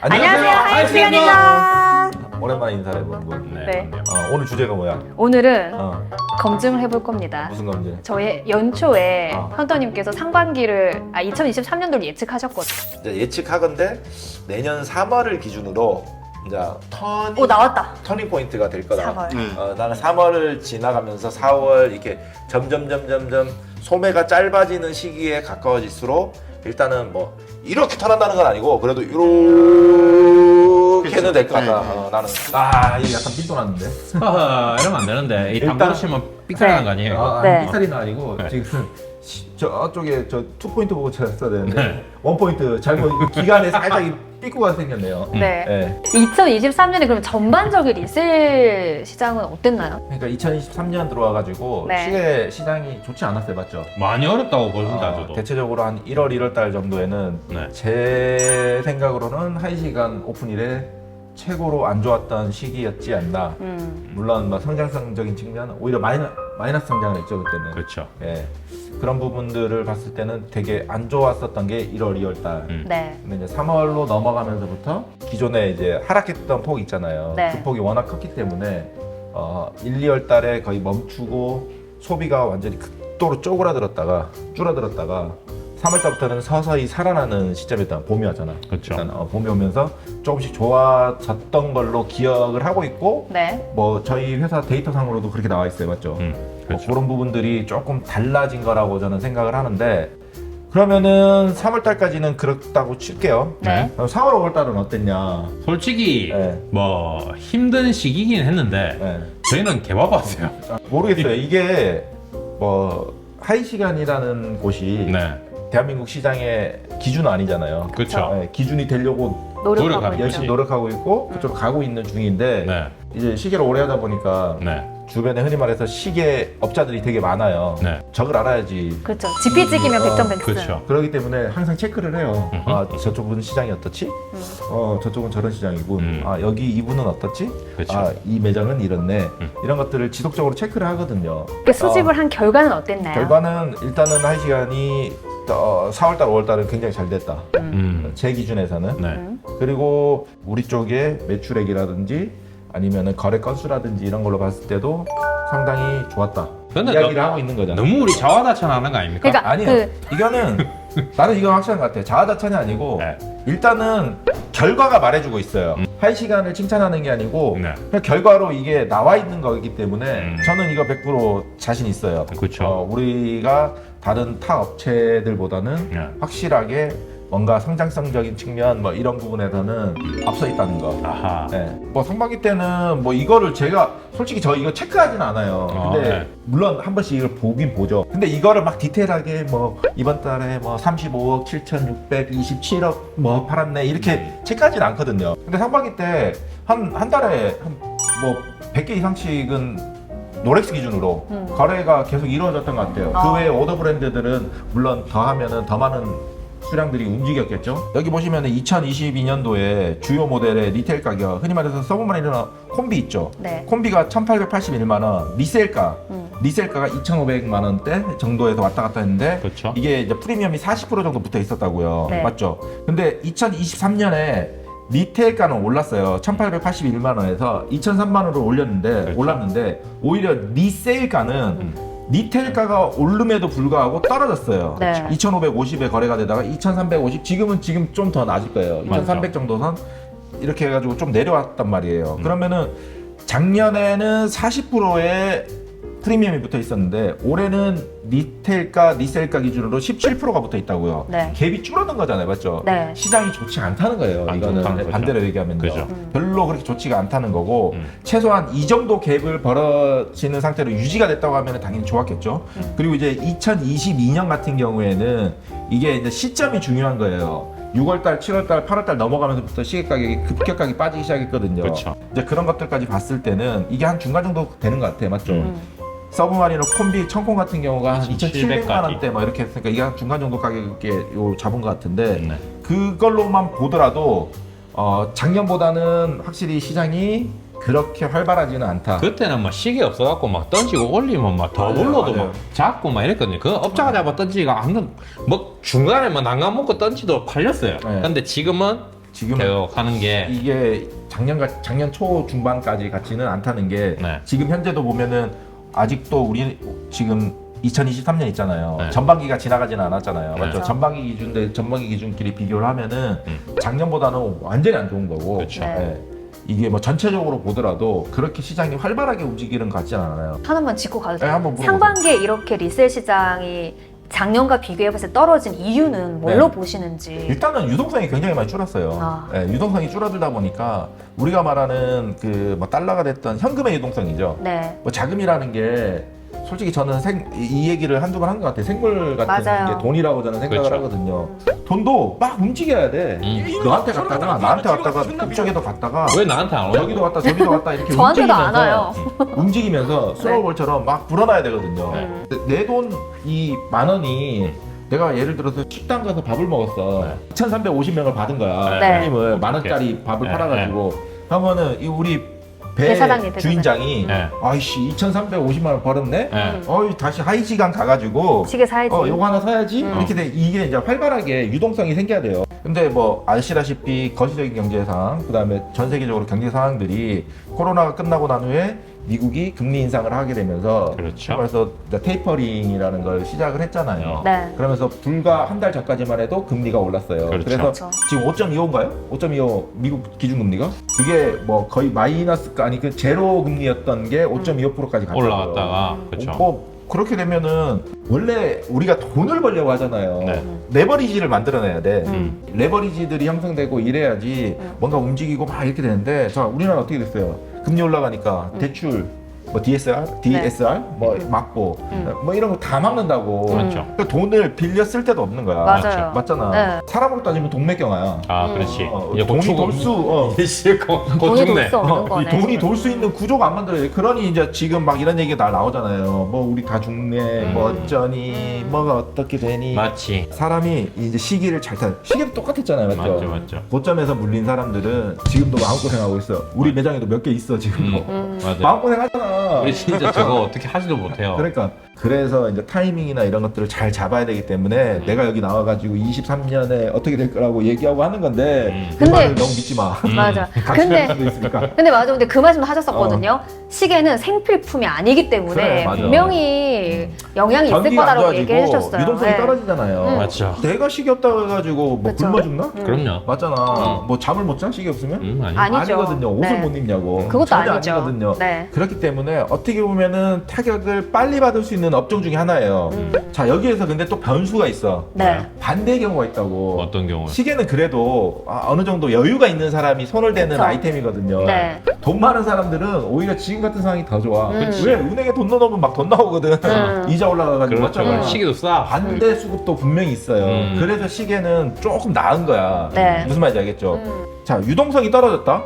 안녕하세요, 하이시간입니다. 오랜만에 인사해보는 분. 네. 오늘 주제가 뭐야? 오늘은 검증을 해볼 겁니다. 무슨 검증? 저희 연초에 헌터님께서 상반기를 2023년도를 예측하셨거든요. 이제 예측하건데 내년 3월을 기준으로 이제 오, 나왔다. 터닝 포인트가 될 거다. 3월. 나는 3월을 지나가면서 4월 이렇게 점점 소매가 짧아지는 시기에 가까워질수록 일단은 뭐 이렇게 턴한다는 건 아니고 그래도 이렇게는 될 것 같다. 나는 이게 약간 삔또 났는데. 이러면 안 되는데 이 일단- 당구로 치면 삑사리는 거 아니에요? 네. 삐살이는 아니고 네. 지금 저쪽에 저 2포인트 보고 찾았어야 되는데 네. 1포인트 잘못 기간에 살짝 삐꾸가 생겼네요. 네. 네. 2023년에 그럼 전반적인 리셀 시장은 어땠나요? 그러니까 2023년 들어와가지고 네. 시장이 좋지 않았어요, 맞죠? 많이 어렵다고 보입니다, 저도. 대체적으로 한 1월, 1월 달 정도에는 네. 제 생각으로는 하이시간 오픈일에 최고로 안 좋았던 시기였지 않나. 물론 뭐 성장성적인 측면 오히려 마이너스 성장을 했죠 그때는. 그렇죠. 예. 그런 부분들을 봤을 때는 되게 안 좋았었던 게 1월, 2월 달. 네. 근데 이제 3월로 넘어가면서부터 기존에 이제 하락했던 폭 있잖아요. 네. 그 폭이 워낙 컸기 때문에 1, 2월 달에 거의 멈추고 소비가 완전히 극도로 줄어들었다가 3월 달부터는 서서히 살아나는 시점이었다. 봄이 왔잖아. 그렇죠. 일단 봄이 오면서 조금씩 좋아졌던 걸로 기억을 하고 있고 네. 뭐 저희 회사 데이터상으로도 그렇게 나와 있어요. 맞죠? 그렇죠. 그런 부분들이 조금 달라진 거라고 저는 생각을 하는데 그러면은 3월 달까지는 그렇다고 칠게요. 네. 4월, 5월 달은 어땠냐? 솔직히 네. 뭐 힘든 시기긴 했는데 네. 저희는 개바봤어요. 모르겠어요. 이게 뭐 하이시간이라는 곳이 네. 대한민국 시장의 기준은 아니잖아요. 그렇죠. 네, 기준이 되려고 노력하고 노력하고 있죠. 열심히 노력하고 있고 그쪽으로 가고 있는 중인데 네. 이제 시계를 오래 하다 보니까 네. 주변에 흔히 말해서 시계 업자들이 되게 많아요. 네. 적을 알아야지. 그렇죠. GP 찍이면 100점 벤츠. 그렇죠. 그렇기 때문에 항상 체크를 해요. 저쪽은 시장이 어떻지? 저쪽은 저런 시장이군. 여기 이분은 어떻지? 그렇죠. 이 매장은 이렇네. 이런 것들을 지속적으로 체크를 하거든요. 그 수집을 한 결과는 어땠나요? 결과는 일단은 한 시간이 4월달, 5월달은 굉장히 잘 됐다. 제 기준에서는. 네. 그리고 우리 쪽의 매출액이라든지 아니면은 거래 건수라든지 이런 걸로 봤을 때도 상당히 좋았다. 근데 이야기를 하고 있는 거잖아. 너무 우리 자화자찬하는 거 아닙니까? 그러니까 아니요. 이거는 나는 이건 확실한 것 같아. 자아자찬이 아니고 네. 일단은 결과가 말해주고 있어요. 할 시간을 칭찬하는 게 아니고 네. 그냥 결과로 이게 나와 있는 거기 때문에 저는 이거 100% 자신 있어요. 그렇죠. 우리가 다른 타 업체들보다는 네. 확실하게 뭔가 성장성적인 측면 뭐 이런 부분에서는 앞서 있다는 거. 아하. 네. 뭐 상반기 때는 뭐 이거를 제가 솔직히 저 이거 체크하진 않아요. 근데 네. 물론 한 번씩 이걸 보긴 보죠. 근데 이거를 막 디테일하게 뭐 이번 달에 뭐 35억 7,627억 뭐 팔았네 이렇게 체크하진 않거든요. 근데 상반기 때 한 달에 뭐 100개 이상씩은 노렉스 기준으로 거래가 계속 이루어졌던 것 같아요. 그 외에 오더 브랜드들은 물론 더 하면은 더 많은 수량들이 움직였겠죠. 여기 보시면 2022년도에 주요 모델의 리테일 가격, 흔히 말해서 서브마리너 콤비 있죠. 네. 콤비가 1,881만 원, 리셀가가 2,500만 원대 정도에서 왔다 갔다 했는데 그렇죠. 이게 이제 프리미엄이 40% 정도 붙어 있었다고요. 네. 맞죠? 근데 2023년에 리테일가는 올랐어요. 1,881만 원에서 2,003만 원으로 그렇죠. 올랐는데 오히려 리세일가는 리테일가가 오름에도 불구하고 떨어졌어요. 네. 2,550에 거래가 되다가 2,350 지금 좀 더 낮을 거예요. 맞죠. 2,300 정도선 이렇게 해가지고 좀 내려왔단 말이에요. 그러면은 작년에는 40%의 프리미엄이 붙어 있었는데 올해는 리테일가, 리셀가 기준으로 17%가 붙어 있다고요. 네. 갭이 줄어든 거잖아요, 맞죠? 네. 시장이 좋지 않다는 거예요. 안 이거는 좋다는 거죠. 반대로 얘기하면요. 그죠. 별로 그렇게 좋지가 않다는 거고 최소한 이 정도 갭을 벌어지는 상태로 유지가 됐다고 하면 당연히 좋았겠죠. 그리고 이제 2022년 같은 경우에는 이게 이제 시점이 중요한 거예요. 6월달, 7월달, 8월달 넘어가면서부터 시계 가격이 급격하게 빠지기 시작했거든요. 그렇죠. 이제 그런 것들까지 봤을 때는 이게 한 중간 정도 되는 것 같아요, 맞죠? 서브마리너 콤비 청콩 같은 경우가 한 2,700만 원대 막 이렇게 했으니까 이게 한 중간 정도 가격에 요 잡은 것 같은데 네. 그걸로만 보더라도 작년보다는 확실히 시장이 그렇게 활발하지는 않다. 그때는 막 시계 없어갖고 막 던지고 올리면 막 더 맞아요, 올라도 맞아요. 막 잡고 막 이랬거든요. 그 업자가 잡아 던지가 뭐 중간에 막 난간 먹고 던지도 팔렸어요. 네. 근데 지금은 지금 계속 하는 게 이게 작년 초 중반까지 같지는 않다는 게 네. 지금 현재도 보면은 아직도 우리 지금 2023년 있잖아요. 네. 전반기가 지나가지는 않았잖아요. 네. 맞죠? 그렇죠. 전반기 기준끼리 비교를 하면은 작년보다는 완전히 안 좋은 거고. 그렇죠. 네. 예. 이게 뭐 전체적으로 보더라도 그렇게 시장이 활발하게 움직이는 것 같지는 않아요. 하나만 짚고 가도 돼요? 네, 한번 물어보세요. 상반기에 이렇게 리셀 시장이 작년과 비교해봤을 때 떨어진 이유는 뭘로 네. 보시는지. 일단은 유동성이 굉장히 많이 줄었어요. 아. 예, 유동성이 줄어들다 보니까 우리가 말하는 그 뭐 달러가 됐던 현금의 유동성이죠. 네. 뭐 자금이라는 게 솔직히 저는 이 얘기를 한두 번 한 것 같아요. 생물 같은 맞아요. 게 돈이라고 저는 생각을 그렇죠. 하거든요. 돈도 막 움직여야 돼. 너한테 갔다가 나한테 왔다가 그쪽에도 갔다가 왜 나한테 안 오냐고? 여기도 갔다 저기도 갔다 이렇게 저한테도 안 와요. 움직이면서 스노우볼처럼 막 불어나야 되거든요. 네. 내 돈 이 10,000원이 내가 예를 들어서 식당 가서 밥을 먹었어. 네. 2,350명을 받은 거야. 네. 손님을 10,000원짜리 밥을 네. 팔아가지고 그러면은 이 우리 배 사장님, 주인장이 네. 아이씨 2,350만 원 벌었네. 네. 어이 다시 하이시간 가가지고 시계 사야지. 요거 하나 사야지. 이렇게 돼 이게 이제 활발하게 유동성이 생겨야 돼요. 근데 뭐 아시다시피 거시적인 경제 상황, 그다음에 전 세계적으로 경제 상황들이 코로나가 끝나고 난 후에 미국이 금리 인상을 하게 되면서 그렇죠. 그래서 테이퍼링이라는 걸 시작을 했잖아요. 네. 그러면서 불과 한 달 전까지만 해도 금리가 올랐어요. 그렇죠. 그래서 그렇죠. 지금 5.25인가요? 5.25 미국 기준금리가? 그게 뭐 거의 마이너스가 아니 그 제로 금리였던 게 5.25%까지 갔어요. 올라갔다가 그렇죠. 뭐 그렇게 되면은 원래 우리가 돈을 벌려고 하잖아요. 네. 레버리지를 만들어내야 돼. 음. 레버리지들이 형성되고 이래야지 뭔가 움직이고 막 이렇게 되는데 자 우리나라 어떻게 됐어요? 금리 올라가니까 대출 뭐 DSR 뭐 막고 뭐 이런 거 다 막는다고. 그렇죠. 그 돈을 빌려 쓸 데도 없는 거야. 맞아요. 맞잖아. 네. 사람으로 따지면 동맥경화야. 아, 그렇지. 이제 돈이 고추 돌수 이씨 곧 돈이 죽네. 돌수 없는 거네. 이 돈이 돌 수 있는 구조가 안 만들어야 돼. 그러니 이제 지금 막 이런 얘기가 나오잖아요. 뭐 우리 다 죽네, 뭐 어쩌니, 뭐가 어떻게 되니. 맞지. 사람이 이제 시기를 잘 타. 시기도 똑같았잖아요, 맞죠? 맞죠. 고점에서 물린 사람들은 지금도 마음고생하고 있어. 우리 매장에도 몇 개 있어 지금도. 맞아. 마음고생하잖아. 우리 진짜 저거 어떻게 하지도 못해요. 그러니까 그래서 이제 타이밍이나 이런 것들을 잘 잡아야 되기 때문에 내가 여기 나와가지고 23년에 어떻게 될 거라고 얘기하고 하는 건데 그 근데- 말을 너무 믿지 마. 맞아. 같이 할 근데 수도 있으니까. 근데 맞아. 근데 그 말씀도 하셨었거든요. 시계는 생필품이 아니기 때문에 그래, 맞아. 분명히 영향이 있을 전기가 안 거다라고 얘기해 좋아지고 주셨어요. 유동성이 네. 떨어지잖아요. 맞죠. 내가 시계 없다고 해가지고 뭐 그쵸. 굶어 죽나? 그럼요. 맞잖아. 뭐 잠을 못 자? 시계 없으면? 아니. 아니죠. 아니거든요. 옷을 네. 못 입냐고. 그것도 전혀 아니죠. 아니거든요. 네. 그렇기 때문에 어떻게 보면은 타격을 빨리 받을 수 있는 업종 중에 하나예요. 자 여기에서 근데 또 변수가 있어. 네. 반대의 경우가 있다고. 어떤 경우? 시계는 그래도 어느 정도 여유가 있는 사람이 손을 대는 그쵸. 아이템이거든요. 네. 돈 많은 사람들은 오히려 지금 같은 상황이 더 좋아. 그치. 왜? 은행에 돈 넣어놓으면 막 돈 나오거든. 이자 올라가가지고. 그렇죠. 맞잖아. 시기도 싸. 반대 수급도 분명히 있어요. 그래서 시계는 조금 나은 거야. 네. 무슨 말인지 알겠죠? 자, 유동성이 떨어졌다.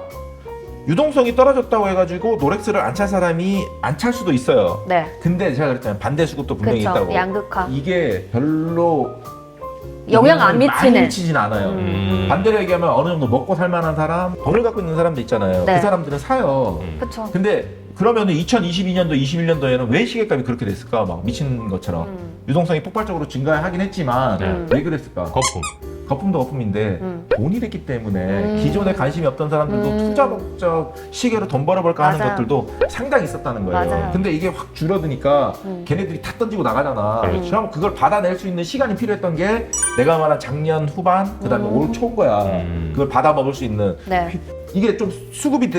유동성이 떨어졌다고 해가지고 노렉스를 안 찰 사람이 안 찰 수도 있어요. 네. 근데 제가 그랬잖아요. 반대 수급도 분명히 그쵸. 있다고. 양극화. 이게 별로 영향 안 많이 미치는. 미치진 않아요. 음. 반대로 얘기하면 어느 정도 먹고 살만한 사람, 돈을 갖고 있는 사람도 있잖아요. 네. 그 사람들은 사요. 그렇죠. 근데 그러면은 2022년도, 21년도에는 왜 시계값이 그렇게 됐을까? 막 미친 것처럼. 유동성이 폭발적으로 증가하긴 했지만 왜 그랬을까? 거품. 거품도 거품인데 돈이 됐기 때문에 기존에 관심이 없던 사람들도 투자 목적 시계로 돈 벌어볼까 하는 맞아요. 것들도 상당히 있었다는 거예요. 맞아요. 근데 이게 확 줄어드니까 걔네들이 다 던지고 나가잖아. 그렇죠. 그럼 그걸 받아낼 수 있는 시간이 필요했던 게 내가 말한 작년 후반, 그 다음에 올 초인 거야. 그걸 받아 먹을 수 있는. 네. 이게 좀 수급이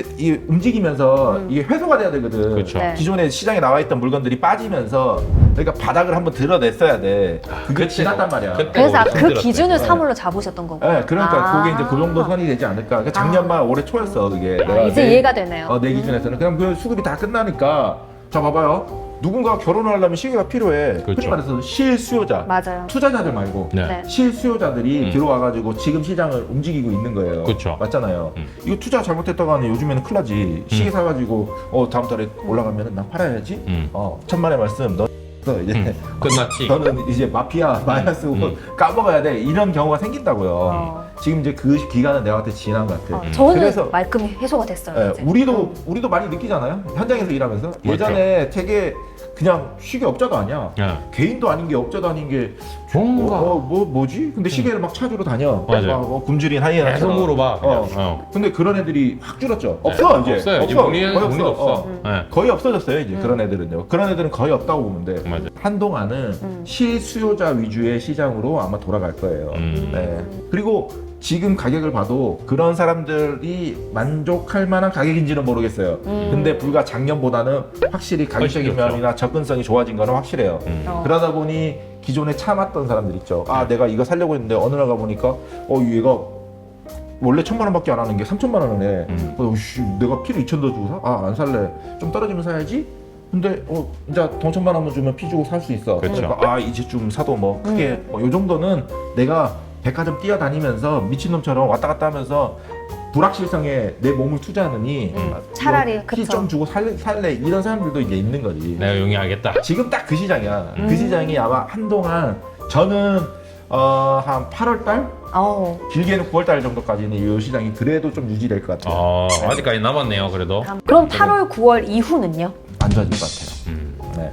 움직이면서 이게 회수가 돼야 되거든. 그렇죠. 네. 기존에 시장에 나와 있던 물건들이 빠지면서 그러니까 바닥을 한번 드러냈어야 돼. 그게 그때- 지났단 말이야. 그때 그래서 그 힘들었대. 기준을 네. 사물로 잡으셨던 거고. 네, 그러니까 아. 그게 이제 그 정도 선이 되지 않을까. 그러니까 작년 말 올해 초였어 그게. 아, 이제 이해가 되네요. 내 기준에서는 그냥 그 수급이 다 끝나니까 자 봐봐요. 누군가 결혼을 하려면 시계가 필요해. 흔히 그렇죠. 말해서 실수요자. 맞아요. 투자자들 말고 네. 네. 실수요자들이 들어와가지고 지금 시장을 움직이고 있는 거예요. 그쵸. 맞잖아요. 이거 투자 잘못했다고 하면 요즘에는 큰일 나지. 시계 사가지고 다음 달에 올라가면 나 팔아야지. 천만의 말씀. 너 이제 끝났지. 너는 이제 마피아 마이너스 까먹어야 돼. 이런 경우가 생긴다고요. 지금 이제 그 기간은 내가 한테 지난 것 같아. 저는 그래서 말끔히 해소가 됐어요. 예, 이제. 우리도 많이 느끼잖아요. 현장에서 일하면서. 예전에 되게 그냥 시계 업자도 아니야. 네. 개인도 아닌 게 업자도 아닌 게 뭔가 뭐지? 근데 시계를 막 찾으러 다녀. 맞아요. 막 굶주린 하이에나. 계속 물어봐. 그냥. 근데 그런 애들이 확 줄었죠. 네. 없어 이제. 없어요. 이제 거의 문의는 없어. 어. 네. 거의 없어졌어요 이제 그런 애들은요. 그런 애들은 거의 없다고 보면 돼. 맞아요. 한동안은 실수요자 위주의 시장으로 아마 돌아갈 거예요. 네. 그리고 지금 가격을 봐도 그런 사람들이 만족할 만한 가격인지는 모르겠어요. 근데 불과 작년보다는 확실히 가격적인 훨씬 좋죠. 면이나 접근성이 좋아진 거는 확실해요. 그러다 보니 기존에 참았던 사람들 있죠. 아, 내가 이거 살려고 했는데 어느 날 가보니까 얘가 원래 1,000만 원밖에 안 하는 게 3,000만 원이네. 씨, 내가 피를 2,000 더 주고 사? 아, 안 살래. 좀 떨어지면 사야지. 근데 이제 돈 1,000만 원만 주면 피 주고 살 수 있어. 그렇죠. 그러니까 아, 이제 좀 사도 뭐 크게 요 정도는 내가 백화점 뛰어다니면서 미친놈처럼 왔다 갔다 하면서 불확실성에 내 몸을 투자하느니 차라리 피 그쵸. 좀 주고 살래 이런 사람들도 이제 있는 거지. 내가 용이하겠다. 지금 딱 그 시장이야. 그 시장이 아마 한동안 저는 한 8월 달 길게는 9월 달 정도까지는 이 시장이 그래도 좀 유지될 것 같아요. 아직까지 남았네요. 그래도. 그럼 8월, 9월 이후는요? 안 좋아질 것 같아요. 네.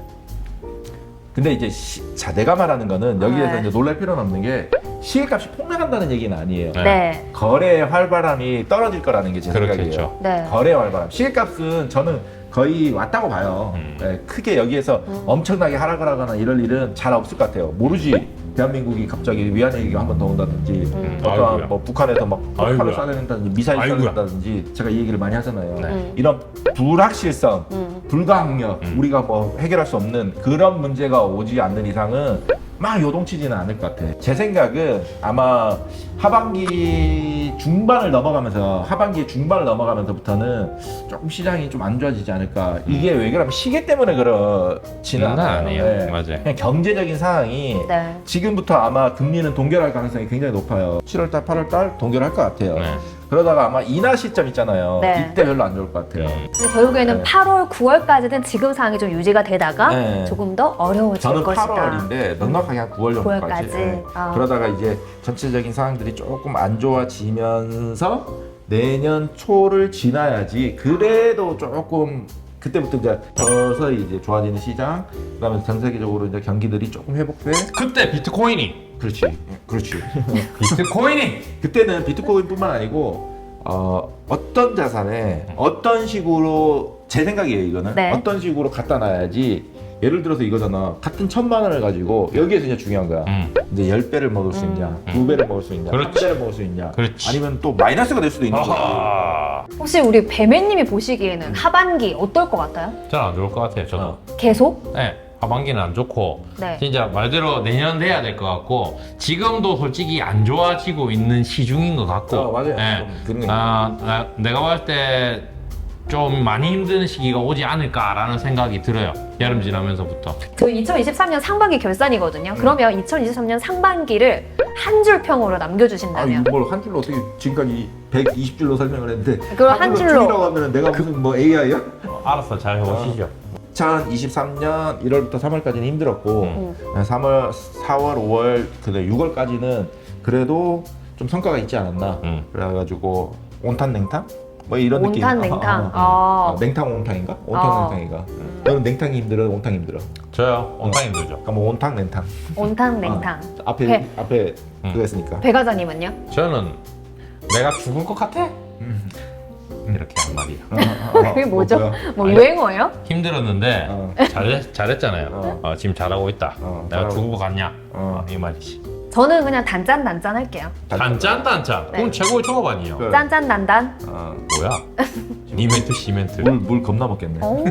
근데 이제 자 내가 말하는 거는 여기에서 네. 이제 놀랄 필요는 없는 게 시계값이 폭락한다는 얘기는 아니에요. 네. 네. 거래의 활발함이 떨어질 거라는 게 제 생각이에요. 그렇겠죠. 네. 거래의 활발함. 시계값은 저는 거의 왔다고 봐요. 네, 크게 여기에서 엄청나게 하락을 하거나 이럴 일은 잘 없을 것 같아요. 모르지. 대한민국이 갑자기 위안의 얘기가 한 번 더 온다든지 아이고야. 어떤 뭐 북한에서 막 폭발을 아이고야. 쏴낸다든지 미사일 아이고야. 쏴낸다든지 제가 이 얘기를 많이 하잖아요. 네. 이런 불확실성, 불가항력 우리가 뭐 해결할 수 없는 그런 문제가 오지 않는 이상은 막 요동치지는 않을 것 같아. 제 생각은 아마 하반기 중반을 넘어가면서부터는 조금 시장이 좀 안 좋아지지 않을까. 이게 왜 그러면 시계 때문에 그렇지는 않아요. 아니에요. 네. 맞아요. 그냥 경제적인 상황이 네. 지금부터 아마 금리는 동결할 가능성이 굉장히 높아요. 7월달, 8월달 동결할 것 같아요. 네. 그러다가 아마 인하 시점 있잖아요. 네. 이때 별로 안 좋을 것 같아요. 근데 결국에는 네. 8월, 9월까지는 지금 상황이 좀 유지가 되다가 네. 조금 더 어려워질 저는 것이다. 8월인데 넉넉하게 한 9월 정도까지. 9월까지. 네. 아. 그러다가 이제 전체적인 상황들이 조금 안 좋아지면서 내년 초를 지나야지 그래도 조금 그때부터 이제 서서히 이제 좋아지는 시장, 그다음에 전 세계적으로 이제 경기들이 조금 회복돼. 그때 비트코인이. 그렇지. 비트코인이. 그때는 비트코인뿐만 아니고 어떤 자산에 어떤 식으로 제 생각이에요 이거는 네. 어떤 식으로 갖다 놔야지. 예를 들어서 이거잖아. 같은 1,000만 원을 가지고 여기에서 이제 중요한 거야. 이제 10배를 먹을 수 있냐, 2배를 먹을 수 있냐, 그렇지. 3배를 먹을 수 있냐, 그렇지. 아니면 또 마이너스가 될 수도 있는 거지. 아하. 혹시 우리 배매님이 보시기에는 하반기 어떨 것 같아요? 저는 안 좋을 것 같아요. 저도. 계속? 네. 하반기는 안 좋고 네. 진짜 말대로 내년 돼야 될 것 같고 지금도 솔직히 안 좋아지고 있는 시중인 것 같고 맞아요. 예. 좀 그런 거 내가 봤을 때 좀 많이 힘든 시기가 오지 않을까라는 생각이 들어요. 여름 지나면서부터. 그 2023년 상반기 결산이거든요. 그러면 2023년 상반기를 한 줄 평으로 남겨주신다면 이걸 한 줄로 어떻게 지금까지 120줄로 설명을 했는데 그걸 한 줄로. 줄이라고 하면 내가 무슨 뭐 AI야? 알아서 잘 해보시죠. 2023년 1월부터 3월까지는 힘들었고 3월, 4월, 5월, 그다음 6월까지는 그래도 좀 성과가 있지 않았나. 그래가지고 온탕 냉탕? 뭐 이런 느낌. 온탕 냉탕. 냉탕 온탕인가? 온탕 냉탕인가? 너는 냉탕이 힘들어? 온탕이 힘들어? 저요. 온탕 힘들죠. 그러니까 뭐 온탕 냉탕. 온탕 냉탕. 앞에 그거 했으니까. 배 과장님은요? 저는 내가 죽을 것 같아. 이렇게 한 말이야. 그게 뭐죠? 뭐야? 뭐 유행어예요? 힘들었는데 잘했잖아요. 어. 지금 잘하고 있다. 내가 잘하고 죽을 것 같냐? 어. 이 말이지. 저는 그냥 단짠 할게요. 단짠. 네. 그럼 최고의 조합 아니에요. 그래. 짠짠 단단. 뭐야? 니멘트 시멘트. 물 겁나 먹겠네. 오.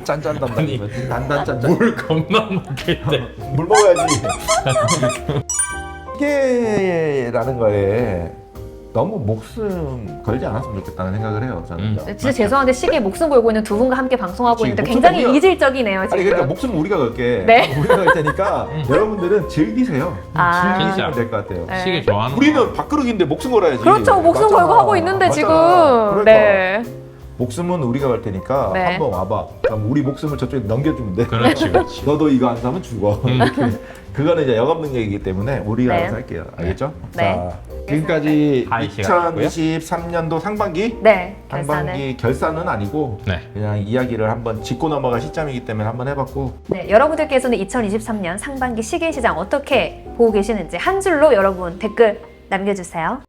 짠짠 단단이면 단단 짠짠. 물 겁나 먹겠대. 물 먹어야지. 시계라는 거에 너무 목숨 걸지 않았으면 좋겠다는 생각을 해요. 저는. 네, 진짜 죄송한데 시계에 목숨 걸고 있는 두 분과 함께 방송하고 그치, 있는데 목숨 굉장히 우리가- 이질적이네요 지금. 아니 그러니까 목숨 우리가 걸게. 네. 우리가 걸 테니까 여러분들은 즐기세요. 아. 즐기시면 될 것 같아요. 네. 시계 좋아하는 우리는 밥그릇인데 목숨 걸어야지. 그렇죠. 목숨 맞잖아. 걸고 하고 있는데 맞잖아. 지금. 그러니까. 네. 목숨은 우리가 걸 테니까 네. 한번 와봐. 그럼 우리 목숨을 저쪽에 넘겨주면 돼. 그렇지. 너도 이거 안 사면 죽어. 이렇게. 그거는 이제 영업 능력이기 때문에 우리가 네. 알아서 할게요. 알겠죠? 네. 자, 지금까지 할 시간이고요. 2023년도 상반기 네, 결산을. 상반기 결산은 아니고 네. 그냥 이야기를 한번 짚고 넘어갈 시점이기 때문에 한번 해봤고 네, 여러분들께서는 2023년 상반기 시계시장 어떻게 보고 계시는지 한 줄로 여러분 댓글 남겨주세요.